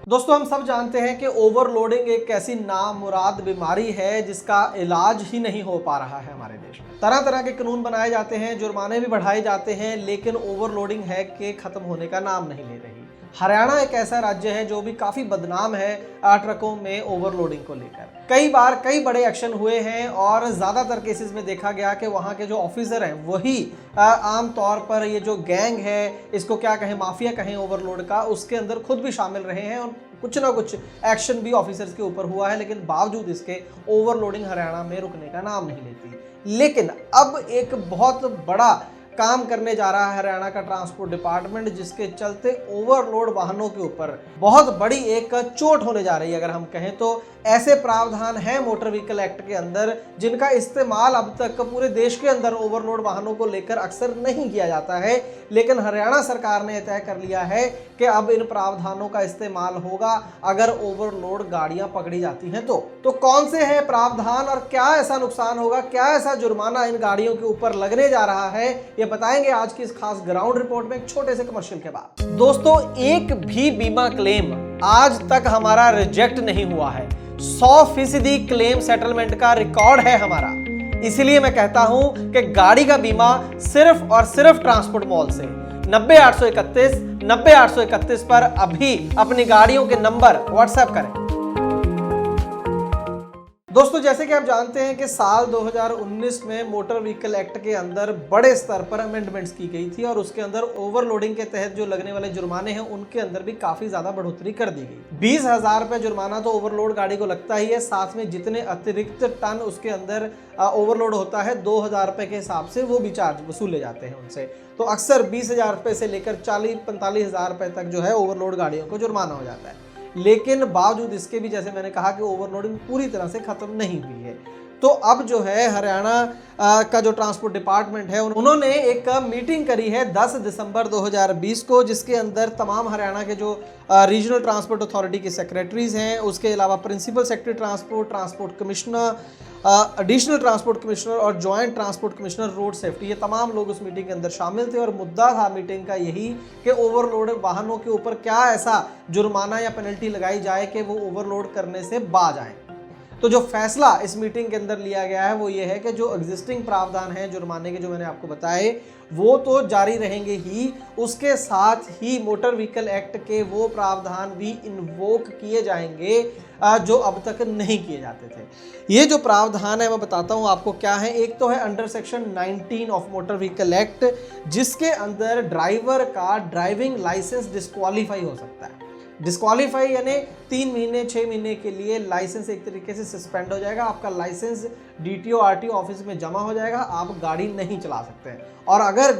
दोस्तों, हम सब जानते हैं कि ओवरलोडिंग एक ऐसी नामुराद बीमारी है जिसका इलाज ही नहीं हो पा रहा है हमारे देश में। तरह तरह के कानून बनाए जाते हैं, जुर्माने भी बढ़ाए जाते हैं, लेकिन ओवरलोडिंग है कि खत्म होने का नाम नहीं ले रही। हरियाणा एक ऐसा राज्य है जो भी काफी बदनाम है ट्रकों में ओवरलोडिंग को लेकर। कई बार कई बड़े एक्शन हुए हैं और ज्यादातर केसेस में देखा गया कि वहां के जो ऑफिसर हैं वही आम तौर पर ये जो गैंग है, इसको क्या कहें, माफिया कहें ओवरलोड का, उसके अंदर खुद भी शामिल रहे हैं और कुछ ना कुछ एक्शन भी ऑफिसर्स के ऊपर हुआ है। लेकिन बावजूद इसके ओवरलोडिंग हरियाणा में रुकने का नाम नहीं लेती। लेकिन अब एक बहुत बड़ा काम करने जा रहा है हरियाणा का ट्रांसपोर्ट डिपार्टमेंट, जिसके चलते ओवरलोड वाहनों के ऊपर बहुत बड़ी एक चोट होने जा रही है। अगर हम कहें तो ऐसे प्रावधान हैं मोटर व्हीकल एक्ट के अंदर जिनका इस्तेमाल अब तक पूरे देश के अंदर ओवरलोड वाहनों को लेकर अक्सर नहीं किया जाता है, लेकिन हरियाणा सरकार ने तय कर लिया है कि अब इन प्रावधानों का इस्तेमाल होगा अगर ओवरलोड गाड़ियां पकड़ी जाती हैं तो कौन से हैं प्रावधान और क्या ऐसा नुकसान होगा, क्या ऐसा जुर्माना इन गाड़ियों के ऊपर लगने जा रहा है, ये बताएंगे आज की इस खास ग्राउंड रिपोर्ट में एक छोटे से कमर्शियल के बाद। दोस्तों, एक भी बीमा क्लेम आज तक हमारा रिजेक्ट नहीं हुआ है। 100% क्लेम सेटलमेंट का रिकॉर्ड है हमारा। इसलिए मैं कहता हूं कि गाड़ी का बीमा सिर्फ और सिर्फ ट्रांसपोर्ट मॉल से 90-831 पर अभी अपनी गाड़ियों के नंबर व्हाट्सएप करें। दोस्तों, जैसे कि आप जानते हैं कि साल 2019 में मोटर व्हीकल एक्ट के अंदर बड़े स्तर पर अमेंडमेंट्स की गई थी और उसके अंदर ओवरलोडिंग के तहत जो लगने वाले जुर्माने हैं उनके अंदर भी काफी ज्यादा बढ़ोतरी कर दी गई। 20,000 रुपए जुर्माना तो ओवरलोड गाड़ी को लगता ही है, साथ में जितने अतिरिक्त टन उसके अंदर ओवरलोड होता है 2,000 रुपए के हिसाब से वो भी चार्ज वसूले जाते हैं उनसे। तो अक्सर 20,000 रुपए से लेकर 40-45,000 रुपए तक जो है ओवरलोड गाड़ियों को जुर्माना हो जाता है। लेकिन बावजूद इसके भी, जैसे मैंने कहा, कि ओवरलोडिंग पूरी तरह से खत्म नहीं हुई है। तो अब जो है हरियाणा का जो ट्रांसपोर्ट डिपार्टमेंट है उन्होंने एक मीटिंग करी है 10 दिसंबर 2020 को, जिसके अंदर तमाम हरियाणा के जो रीजनल ट्रांसपोर्ट अथॉरिटी के सेक्रेटरीज हैं, उसके अलावा principal secretary transport, transport commissioner, additional transport commissioner और joint transport commissioner road safety, ये तमाम लोग उस मीटिंग के अंदर शामिल थे। और मुद्दा था मीटिंग का यही कि ओवरलोड वाहनों के ऊपर क्या ऐसा जुर्माना या पेनल्टी लगाई जाए कि वो ओवरलोड करने से बाज आए। तो जो फैसला इस मीटिंग के अंदर लिया गया है वो ये है कि जो एग्जिस्टिंग प्रावधान है जुर्माने के, जो मैंने आपको बताए, वो तो जारी रहेंगे ही, उसके साथ ही मोटर व्हीकल एक्ट के वो प्रावधान भी इन्वोक किए जाएंगे जो अब तक नहीं किए जाते थे। ये जो प्रावधान है मैं बताता हूँ आपको क्या है। एक तो है under section 19 of motor vehicle act, जिसके अंदर ड्राइवर का ड्राइविंग लाइसेंस डिस्क्वालीफाई हो सकता है। डिस्क्वालीफाई यानी 3 महीने 6 महीने के लिए लाइसेंस एक तरीके से सस्पेंड हो जाएगा, आपका लाइसेंस डीटीओ आरटीओ ऑफिस में जमा हो जाएगा, आप गाड़ी नहीं चला सकते हैं। और अगर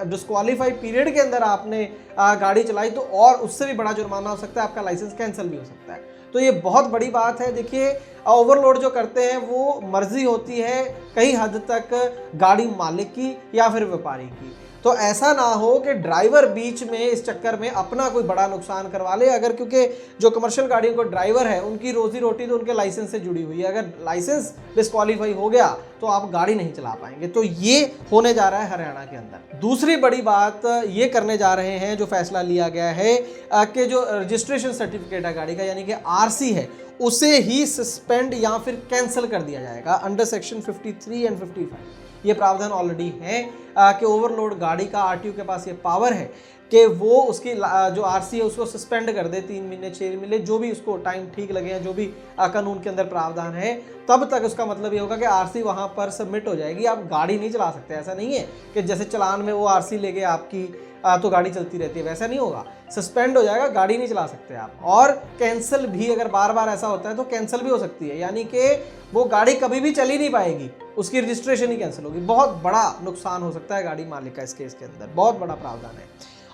डिस्क्वालीफाई पीरियड के अंदर आपने गाड़ी चलाई तो और उससे भी बड़ा जुर्माना हो सकता है, आपका लाइसेंस कैंसिल भी हो सकता है। तो ये बहुत बड़ी बात है। देखिए, ओवरलोड जो करते हैं वो मर्जी होती है कई हद तक गाड़ी मालिक की या फिर व्यापारी की। तो ऐसा ना हो कि ड्राइवर बीच में इस चक्कर में अपना कोई बड़ा नुकसान करवा ले। अगर, क्योंकि जो कमर्शियल गाड़ियों को ड्राइवर है उनकी रोजी रोटी तो उनके लाइसेंस से जुड़ी हुई है, अगर लाइसेंस डिस्क्वालीफाई हो गया तो आप गाड़ी नहीं चला पाएंगे। तो ये होने जा रहा है हरियाणा के अंदर। दूसरी बड़ी बात ये करने जा रहे हैं, जो फैसला लिया गया है कि जो रजिस्ट्रेशन सर्टिफिकेट है गाड़ी का, यानी कि आरसी है, उसे ही सस्पेंड या फिर कैंसिल कर दिया जाएगा अंडर सेक्शन 53 एंड 55। ये प्रावधान ऑलरेडी है कि ओवरलोड गाड़ी का आरटीओ के पास ये पावर है कि वो उसकी जो आरसी है उसको सस्पेंड कर दे 3 महीने 6 महीने, जो भी उसको टाइम ठीक लगे, जो भी कानून के अंदर प्रावधान है, तब तक उसका मतलब ये होगा कि आरसी वहां पर सबमिट हो जाएगी, आप गाड़ी नहीं चला सकते। ऐसा नहीं है कि जैसे चलान में वो आरसी ले गए आपकी तो गाड़ी चलती रहती है, वैसा नहीं होगा, सस्पेंड हो जाएगा, गाड़ी नहीं चला सकते आप। और कैंसिल भी, अगर बार बार ऐसा होता है तो कैंसिल भी हो सकती है, यानी कि वो गाड़ी कभी भी चली नहीं पाएगी, उसकी रजिस्ट्रेशन ही कैंसिल होगी। बहुत बड़ा नुकसान हो सकता है गाड़ी मालिक का इस केस के अंदर, बहुत बड़ा प्रावधान है।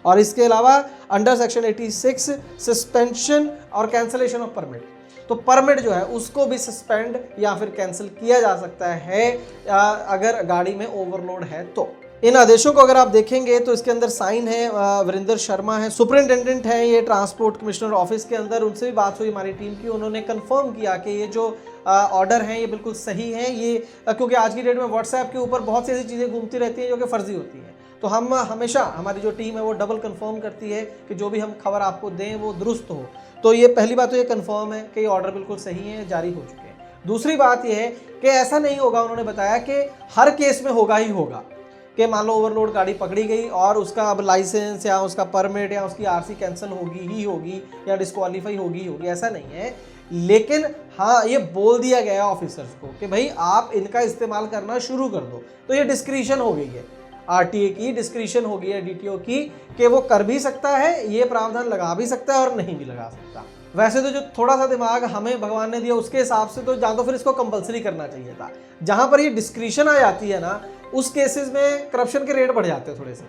और इसके अलावा अंडर सेक्शन 86 सस्पेंशन और कैंसिलेशन ऑफ परमिट, तो परमिट जो है उसको भी सस्पेंड या फिर कैंसिल किया जा सकता है अगर गाड़ी में ओवरलोड है तो। इन आदेशों को अगर आप देखेंगे तो इसके अंदर साइन है वीरेंद्र शर्मा है, सुपरिंटेंडेंट है ये ट्रांसपोर्ट कमिश्नर ऑफिस के अंदर। उनसे भी बात हुई हमारी टीम की, उन्होंने कंफर्म किया कि ये जो ऑर्डर हैं ये बिल्कुल सही है। ये क्योंकि आज की डेट में व्हाट्सएप के ऊपर बहुत सी ऐसी चीज़ें घूमती रहती हैं जो कि फर्जी होती हैं। तो हम हमेशा, हमारी जो टीम है वो डबल कंफर्म करती है कि जो भी हम खबर आपको दें वो दुरुस्त हो। तो ये पहली बात तो ये कंफर्म है कि ये ऑर्डर बिल्कुल सही है, जारी हो चुके हैं। दूसरी बात ये है कि ऐसा नहीं होगा, उन्होंने बताया कि हर केस में होगा ही होगा कि मान लो ओवरलोड गाड़ी पकड़ी गई और उसका अब लाइसेंस या उसका परमिट या उसकी आरसी कैंसिल होगी ही होगी या डिस्क्वालीफाई होगी ही होगी, ऐसा नहीं है। लेकिन हाँ, ये बोल दिया गया ऑफिसर्स को कि भाई आप इनका इस्तेमाल करना शुरू कर दो। तो ये डिस्क्रिशन हो गई है, आरटीए की डिस्क्रिशन हो गई है, डीटीओ की, कि वो कर भी सकता है, ये प्रावधान लगा भी सकता है और नहीं भी लगा सकता। वैसे तो जो थोड़ा सा दिमाग हमें भगवान ने दिया उसके हिसाब से तो या तो फिर इसको कंपलसरी करना चाहिए था। जहां पर ये डिस्क्रिशन आ जाती है ना, उस केसेस में करप्शन के रेट बढ़ जाते हैं थोड़े से,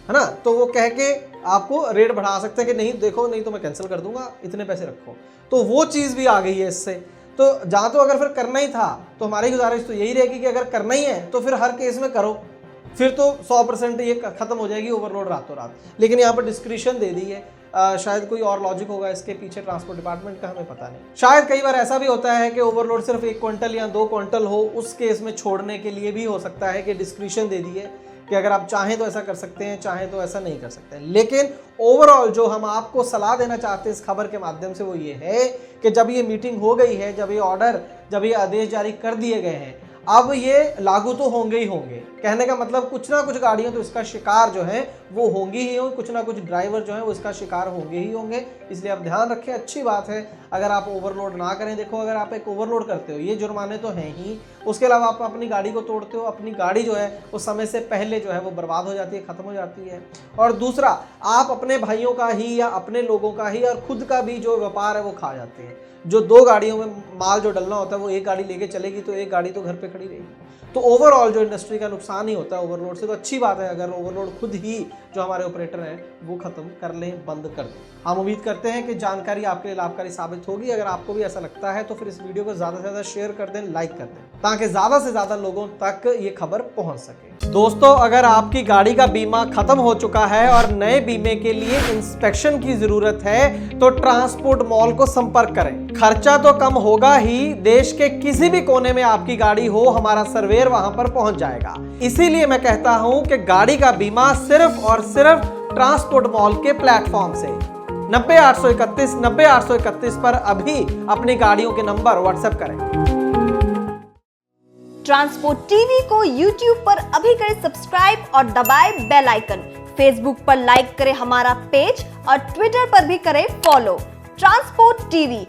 है ना। तो वो कह के आपको रेट बढ़ा सकते हैं कि नहीं देखो, नहीं तो मैं कैंसिल कर दूंगा, इतने पैसे रखो। तो वो चीज़ भी आ गई है इससे। तो जहाँ तो अगर फिर करना ही था तो हमारी गुजारिश तो यही रहेगी कि अगर करना ही है तो फिर हर केस में करो, फिर तो 100% ये खत्म हो जाएगी ओवरलोड रातों रात। लेकिन यहाँ पर डिस्क्रिशन दे दी है, शायद कोई और लॉजिक होगा इसके पीछे ट्रांसपोर्ट डिपार्टमेंट का, हमें पता नहीं। शायद कई बार ऐसा भी होता है कि ओवरलोड सिर्फ 1 क्विंटल या 2 क्विंटल हो, उस केस में छोड़ने के लिए भी हो सकता है कि डिस्क्रिशन दे दी है कि अगर आप चाहें तो ऐसा कर सकते हैं, चाहें तो ऐसा नहीं कर सकते हैं। लेकिन ओवरऑल जो हम आपको सलाह देना चाहते हैं इस खबर के माध्यम से वो ये है कि जब ये मीटिंग हो गई है, जब ये ऑर्डर, जब ये आदेश जारी कर दिए गए हैं, अब ये लागू तो होंगे ही होंगे। कहने का मतलब कुछ ना कुछ गाड़ियां तो इसका शिकार जो है वो होंगी ही होंगी, कुछ ना कुछ ड्राइवर जो है वो इसका शिकार होंगे ही होंगे। इसलिए आप ध्यान रखें, अच्छी बात है अगर आप ओवरलोड ना करें। देखो, अगर आप एक ओवरलोड करते हो, ये जुर्माने तो हैं ही, उसके अलावा आप अपनी गाड़ी को तोड़ते हो, अपनी गाड़ी जो है वो समय से पहले जो है वो बर्बाद हो जाती है, खत्म हो जाती है। और दूसरा, आप अपने भाइयों का ही या अपने लोगों का ही और खुद का भी जो व्यापार है वो खा जाते हैं। जो 2 गाड़ियों में माल जो डलना होता है वो एक गाड़ी लेके चलेगी तो एक गाड़ी तो घर पे खड़ी रहेगी। तो ओवरऑल जो इंडस्ट्री का नुकसान ही होता है ओवरलोड से। तो अच्छी बात है अगर ओवरलोड खुद ही जो हमारे ऑपरेटर हैं वो खत्म कर लें, बंद कर दें। हम उम्मीद करते हैं कि जानकारी आपके लिए लाभकारी साबित होगी। अगर आपको भी ऐसा लगता है तो फिर इस वीडियो को ज़्यादा से ज़्यादा शेयर कर दें, लाइक कर दें, ताकि ज़्यादा से ज़्यादा लोगों तक ये खबर पहुँच सके। दोस्तों, अगर आपकी गाड़ी का बीमा खत्म हो चुका है और नए बीमे के लिए इंस्पेक्शन की ज़रूरत है तो ट्रांसपोर्ट मॉल को संपर्क करें। खर्चा तो कम होगा ही, देश के किसी भी कोने में आपकी गाड़ी हो, हमारा सर्वेयर वहां पर पहुंच जाएगा। इसीलिए मैं कहता हूं कि गाड़ी का बीमा सिर्फ और सिर्फ ट्रांसपोर्ट मॉल के प्लेटफॉर्म से 90-831 90-831 पर अभी अपनी गाड़ियों के नंबर व्हाट्सएप करें। ट्रांसपोर्ट टीवी को YouTube पर अभी करें सब्सक्राइब और दबाएं बेल आइकन। फेसबुक पर लाइक करें हमारा पेज और ट्विटर पर भी करें फॉलो। ट्रांसपोर्ट टीवी,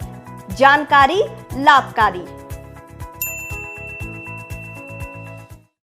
जानकारी लाभकारी।